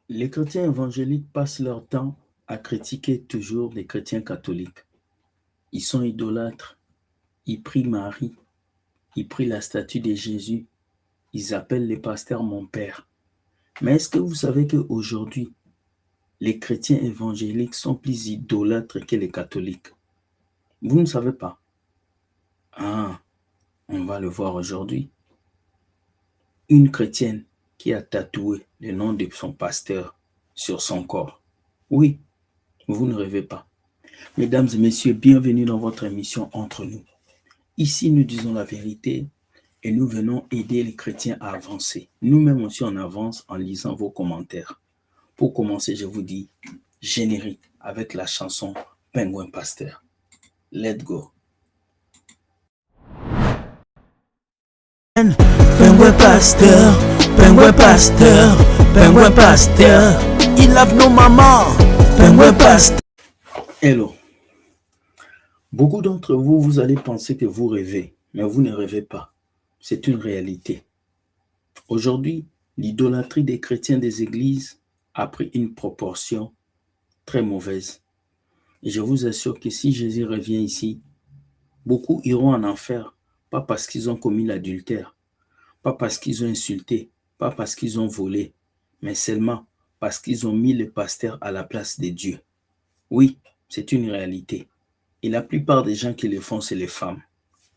Les chrétiens évangéliques passent leur temps à critiquer toujours les chrétiens catholiques. Ils sont idolâtres, ils prient Marie, ils prient la statue de Jésus, ils appellent les pasteurs mon père. Mais est-ce que vous savez qu'aujourd'hui, les chrétiens évangéliques sont plus idolâtres que les catholiques? Vous ne savez pas? Ah, on va le voir aujourd'hui. Une chrétienne qui a tatoué le nom de son pasteur sur son corps. Oui, vous ne rêvez pas. Mesdames et messieurs, bienvenue dans votre émission Entre nous. Ici, nous disons la vérité et nous venons aider les chrétiens à avancer. Nous-mêmes aussi, on avance en lisant vos commentaires. Pour commencer, je vous dis générique avec la chanson Pingouin Pasteur. Let's go. Pingouin pasteur, pingouin pasteur, pingouin pasteur, il lave nos mamans, pingouin pasteur. Hello. Beaucoup d'entre vous, vous allez penser que vous rêvez, mais vous ne rêvez pas. C'est une réalité. Aujourd'hui, l'idolâtrie des chrétiens des églises a pris une proportion très mauvaise. Et je vous assure que si Jésus revient ici, beaucoup iront en enfer, pas parce qu'ils ont commis l'adultère, pas parce qu'ils ont insulté, pas parce qu'ils ont volé, mais seulement parce qu'ils ont mis le pasteur à la place de Dieu. Oui, c'est une réalité. Et la plupart des gens qui le font, c'est les femmes.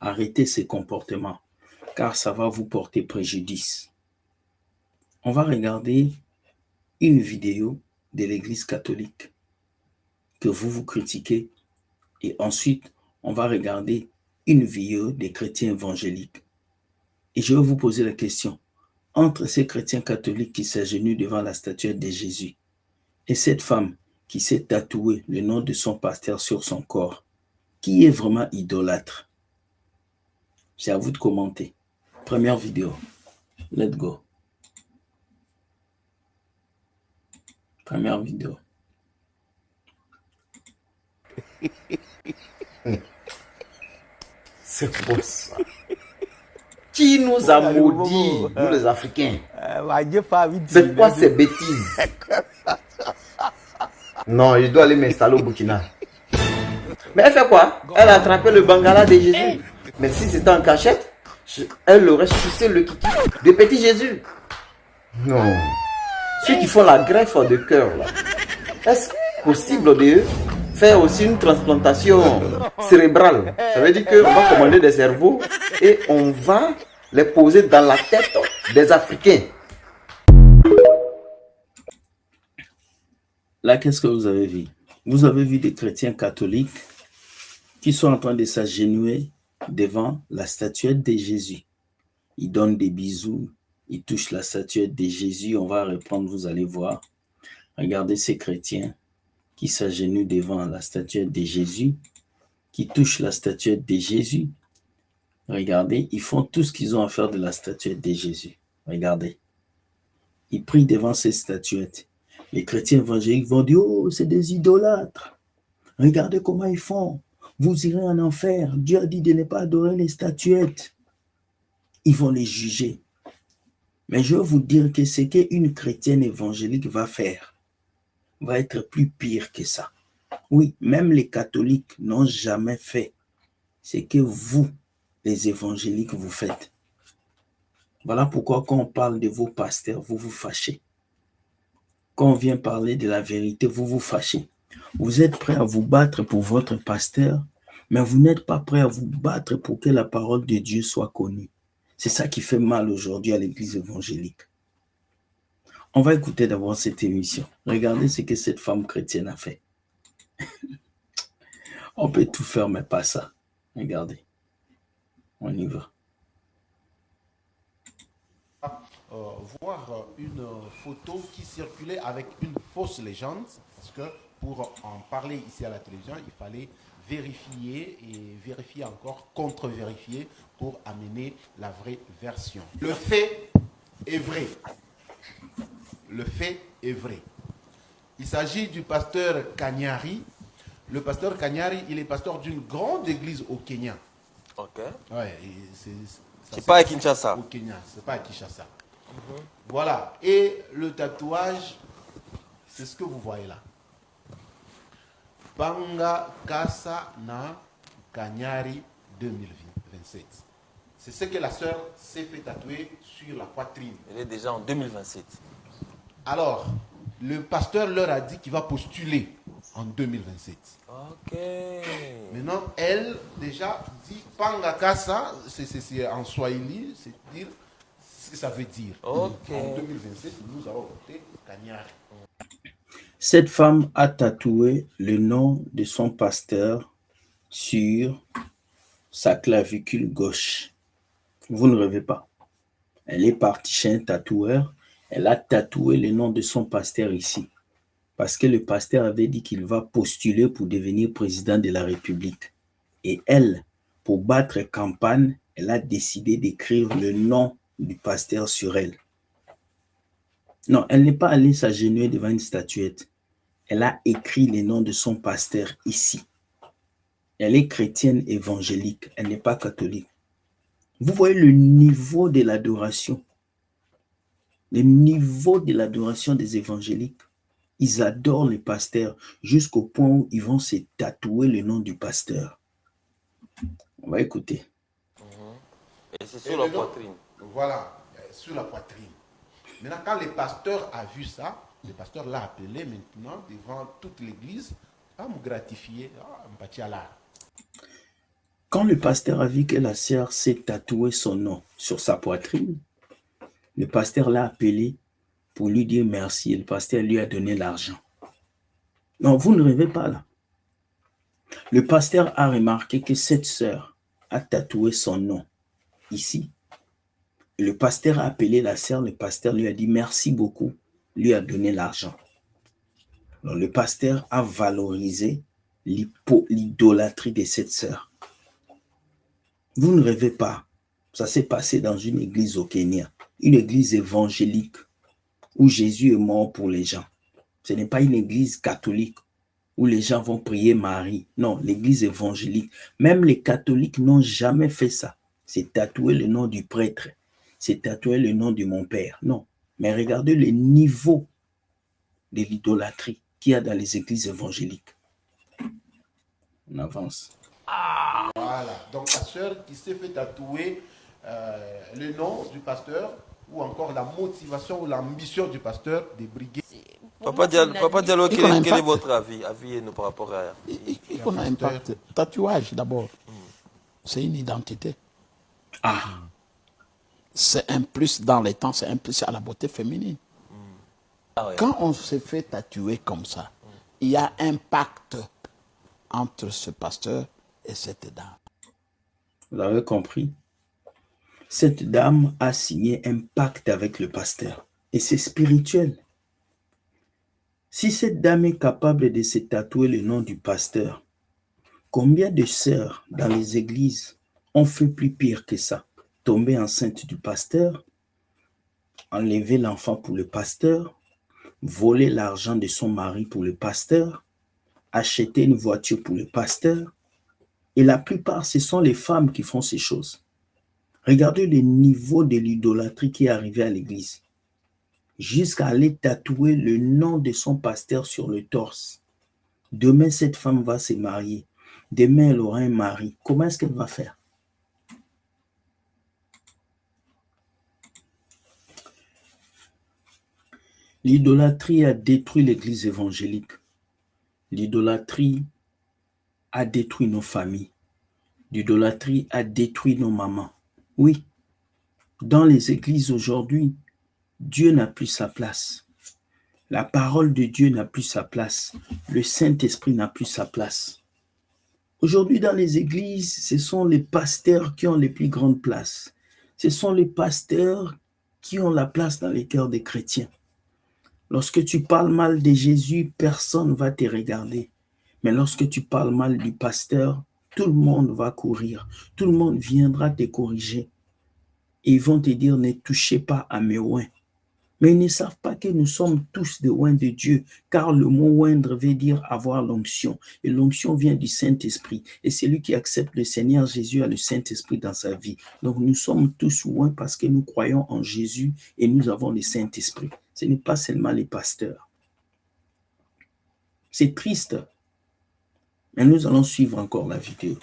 Arrêtez ces comportements, car ça va vous porter préjudice. On va regarder une vidéo de l'Église catholique que vous critiquez et ensuite, on va regarder une vidéo des chrétiens évangéliques. Et je vais vous poser la question, entre ces chrétiens catholiques qui s'agenouillent devant la statuette de Jésus et cette femme qui s'est tatoué le nom de son pasteur sur son corps, qui est vraiment idolâtre? C'est à vous de commenter. Première vidéo. Let's go. Première vidéo. C'est quoi ça? Qui nous a maudits, nous les Africains? C'est quoi ces bêtises? Non, je dois aller m'installer au Burkina. Mais elle fait quoi? Elle a attrapé le Bangala de Jésus. Mais si c'était en cachette, elle aurait sucé le kiki de petit Jésus. Non. Ceux qui font la greffe de cœur, là, est-ce possible de faire aussi une transplantation cérébrale? Ça veut dire qu'on va commander des cerveaux et on va les poser dans la tête des Africains. Là, qu'est-ce que vous avez vu? Vous avez vu des chrétiens catholiques qui sont en train de s'agenouiller devant la statuette de Jésus. Ils donnent des bisous, ils touchent la statuette de Jésus. On va reprendre, vous allez voir. Regardez ces chrétiens qui s'agenouillent devant la statuette de Jésus, qui touchent la statuette de Jésus. Regardez, ils font tout ce qu'ils ont à faire de la statuette de Jésus. Regardez. Ils prient devant ces statuettes. Les chrétiens évangéliques vont dire, oh, c'est des idolâtres. Regardez comment ils font. Vous irez en enfer. Dieu a dit de ne pas adorer les statuettes. Ils vont les juger. Mais je veux vous dire que ce qu'une chrétienne évangélique va faire va être plus pire que ça. Oui, même les catholiques n'ont jamais fait ce que vous, les évangéliques, vous faites. Voilà pourquoi quand on parle de vos pasteurs, vous vous fâchez. Quand on vient parler de la vérité, vous vous fâchez. Vous êtes prêt à vous battre pour votre pasteur, mais vous n'êtes pas prêt à vous battre pour que la parole de Dieu soit connue. C'est ça qui fait mal aujourd'hui à l'église évangélique. On va écouter d'abord cette émission. Regardez ce que cette femme chrétienne a fait. On peut tout faire, mais pas ça. Regardez. On y va. Voir une photo qui circulait avec une fausse légende, parce que pour en parler ici à la télévision, il fallait vérifier et vérifier encore, contre-vérifier pour amener la vraie version. Le fait est vrai. Le fait est vrai. Il s'agit du pasteur Kanyari. Le pasteur Kanyari, il est pasteur d'une grande église au Kenya. Ok. Ouais, C'est pas à Kinshasa. Au Kenya, c'est pas à Kinshasa. Voilà. Et le tatouage C'est ce que vous voyez là. Panga Kasa na Kanyari 2027. C'est ce que la sœur s'est fait tatouer sur la poitrine. Elle est déjà en 2027. Alors, le pasteur leur a dit qu'il va postuler en 2027. Ok. Maintenant, elle, déjà, dit Pangakasa, c'est en Swahili, c'est-à-dire ce que ça veut dire. Ok. En 2027, nous allons voter Kanyari. Cette femme a tatoué le nom de son pasteur sur sa clavicule gauche. Vous ne rêvez pas. Elle est partie chez un tatoueur. Elle a tatoué le nom de son pasteur ici. Parce que le pasteur avait dit qu'il va postuler pour devenir président de la République. Et elle, pour battre campagne, elle a décidé d'écrire le nom du pasteur sur elle. Non, elle n'est pas allée s'agenouiller devant une statuette. Elle a écrit le nom de son pasteur ici. Elle est chrétienne évangélique. Elle n'est pas catholique. Vous voyez le niveau de l'adoration. Le niveau de l'adoration des évangéliques. Ils adorent les pasteurs jusqu'au point où ils vont se tatouer le nom du pasteur. On va écouter. Et c'est sur la poitrine. Voilà, sur la poitrine. Maintenant, quand le pasteur a vu ça, le pasteur l'a appelé maintenant devant toute l'église à me gratifier, à me bâtir l'art. Quand le pasteur a vu que la sœur s'est tatoué son nom sur sa poitrine, le pasteur l'a appelé pour lui dire merci et le pasteur lui a donné l'argent. Non, vous ne rêvez pas là. Le pasteur a remarqué que cette sœur a tatoué son nom ici. Et le pasteur a appelé la sœur, le pasteur lui a dit merci beaucoup, lui a donné l'argent. Alors, le pasteur a valorisé l'idolâtrie de cette sœur. Vous ne rêvez pas. Ça s'est passé dans une église au Kenya, une église évangélique où Jésus est mort pour les gens. Ce n'est pas une église catholique où les gens vont prier Marie. Non, l'église évangélique. Même les catholiques n'ont jamais fait ça. C'est tatouer le nom du prêtre. C'est tatouer le nom de mon père. Non. Mais regardez le niveau de l'idolâtrie qu'il y a dans les églises évangéliques. On avance. Voilà. Donc la sœur qui s'est fait tatouer le nom du pasteur ou encore la motivation ou l'ambition du pasteur de briguer. Papa Diallo, quel est votre avis? Avis-nous par rapport à... Il qu'on a un impact. Tatouage d'abord. C'est une identité. C'est un plus dans les temps, c'est un plus à la beauté féminine. Ah ouais. Quand on se fait tatouer comme ça, il y a un pacte entre ce pasteur et cette dame. Vous avez compris? Cette dame a signé un pacte avec le pasteur. Et c'est spirituel. Si cette dame est capable de se tatouer le nom du pasteur, combien de sœurs dans les églises ont fait plus pire que ça? Tomber enceinte du pasteur, enlever l'enfant pour le pasteur, voler l'argent de son mari pour le pasteur, acheter une voiture pour le pasteur. Et la plupart, ce sont les femmes qui font ces choses. Regardez le niveau de l'idolâtrie qui est arrivé à l'église. Jusqu'à aller tatouer le nom de son pasteur sur le torse. Demain, cette femme va se marier. Demain, elle aura un mari. Comment est-ce qu'elle va faire? L'idolâtrie a détruit l'église évangélique. L'idolâtrie a détruit nos familles. L'idolâtrie a détruit nos mamans. Oui, dans les églises aujourd'hui, Dieu n'a plus sa place. La parole de Dieu n'a plus sa place. Le Saint-Esprit n'a plus sa place. Aujourd'hui, dans les églises, ce sont les pasteurs qui ont les plus grandes places. Ce sont les pasteurs qui ont la place dans les cœurs des chrétiens. Lorsque tu parles mal de Jésus, personne ne va te regarder. Mais lorsque tu parles mal du pasteur, tout le monde va courir. Tout le monde viendra te corriger. Et ils vont te dire, ne touchez pas à mes oins. Mais ils ne savent pas que nous sommes tous des oins de Dieu, car le mot oindre veut dire avoir l'onction. Et l'onction vient du Saint-Esprit. Et celui qui accepte le Seigneur Jésus a le Saint-Esprit dans sa vie. Donc nous sommes tous oins parce que nous croyons en Jésus et nous avons le Saint-Esprit. Ce n'est pas seulement les pasteurs. C'est triste. Mais nous allons suivre encore la vidéo.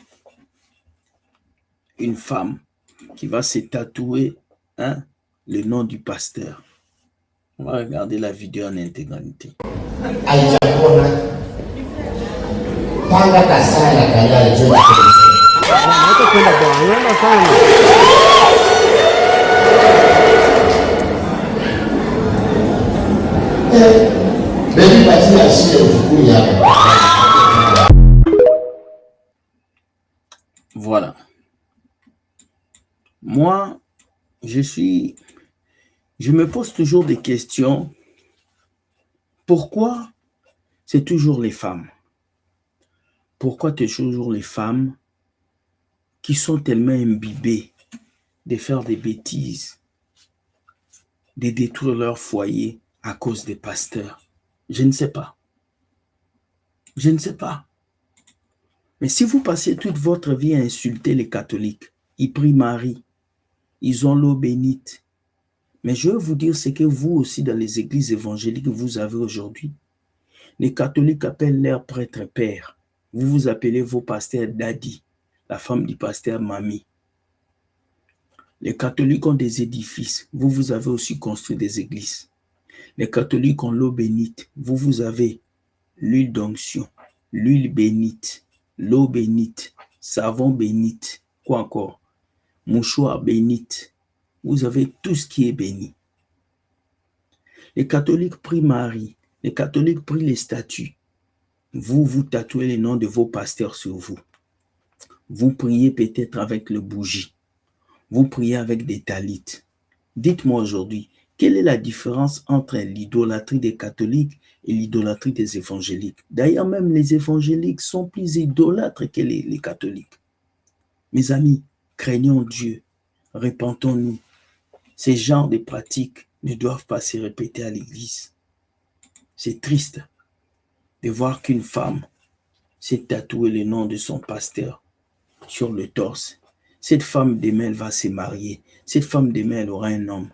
Une femme qui va se tatouer le nom du pasteur. On va regarder la vidéo en intégralité. Voilà. Moi, je me pose toujours des questions. Pourquoi c'est toujours les femmes? Pourquoi c'est toujours les femmes qui sont tellement imbibées de faire des bêtises, de détruire leur foyer à cause des pasteurs? Je ne sais pas. Je ne sais pas. Mais si vous passez toute votre vie à insulter les catholiques, ils prient Marie, ils ont l'eau bénite. Mais je veux vous dire ce que vous aussi dans les églises évangéliques vous avez aujourd'hui. Les catholiques appellent leurs prêtres pères. Vous vous appelez vos pasteurs daddy, la femme du pasteur mamie. Les catholiques ont des édifices. Vous avez aussi construit des églises. Les catholiques ont l'eau bénite. Vous avez l'huile d'onction, l'huile bénite, l'eau bénite, savon bénite. Quoi encore? Mouchoir bénite. Vous avez tout ce qui est béni. Les catholiques prient Marie. Les catholiques prient les statues. Vous tatouez les noms de vos pasteurs sur vous. Vous priez peut-être avec le bougie. Vous priez avec des talites. Dites-moi aujourd'hui, quelle est la différence entre l'idolâtrie des catholiques et l'idolâtrie des évangéliques? D'ailleurs, même les évangéliques sont plus idolâtres que les catholiques. Mes amis, craignons Dieu, repentons-nous. Ces genres de pratiques ne doivent pas se répéter à l'église. C'est triste de voir qu'une femme s'est tatouée le nom de son pasteur sur le torse. Cette femme demain, elle va se marier. Cette femme demain, elle aura un homme.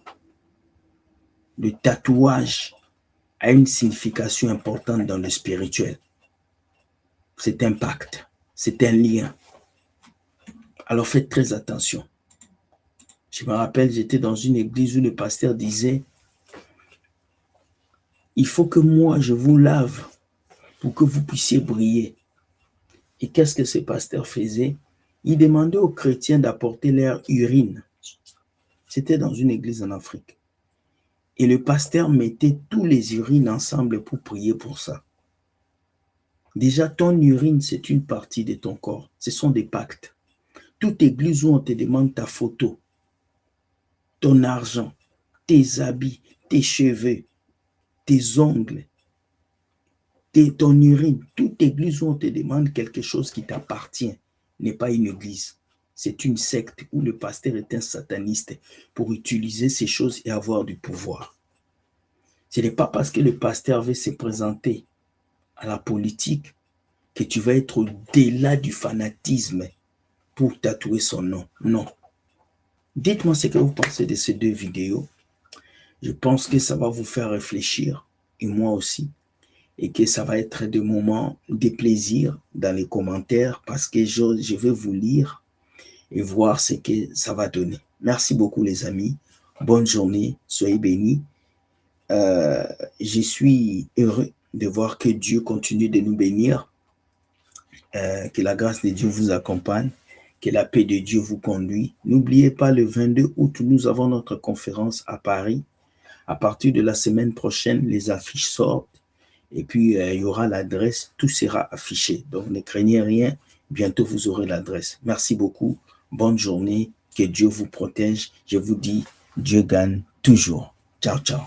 Le tatouage a une signification importante dans le spirituel. C'est un pacte, c'est un lien. Alors faites très attention. Je me rappelle, j'étais dans une église où le pasteur disait « Il faut que moi, je vous lave pour que vous puissiez briller. » Et qu'est-ce que ce pasteur faisait? Il demandait aux chrétiens d'apporter leur urine. C'était dans une église en Afrique. Et le pasteur mettait tous les urines ensemble pour prier pour ça. Déjà, ton urine, c'est une partie de ton corps. Ce sont des pactes. Toute église où on te demande ta photo, ton argent, tes habits, tes cheveux, tes ongles, ton urine, toute église où on te demande quelque chose qui t'appartient n'est pas une église. C'est une secte où le pasteur est un sataniste pour utiliser ces choses et avoir du pouvoir. Ce n'est pas parce que le pasteur veut se présenter à la politique que tu vas être au-delà du fanatisme pour tatouer son nom. Non. Dites-moi ce que vous pensez de ces deux vidéos. Je pense que ça va vous faire réfléchir, et moi aussi, et que ça va être des moments de plaisir dans les commentaires parce que je vais vous lire et voir ce que ça va donner. Merci beaucoup les amis. Bonne journée. Soyez bénis. Je suis heureux de voir que Dieu continue de nous bénir. Que la grâce de Dieu vous accompagne. Que la paix de Dieu vous conduit. N'oubliez pas, le 22 août, nous avons notre conférence à Paris. À partir de la semaine prochaine, les affiches sortent. Et puis, il y aura l'adresse. Tout sera affiché. Donc, ne craignez rien. Bientôt, vous aurez l'adresse. Merci beaucoup. Bonne journée. Que Dieu vous protège. Je vous dis, Dieu gagne toujours. Ciao, ciao.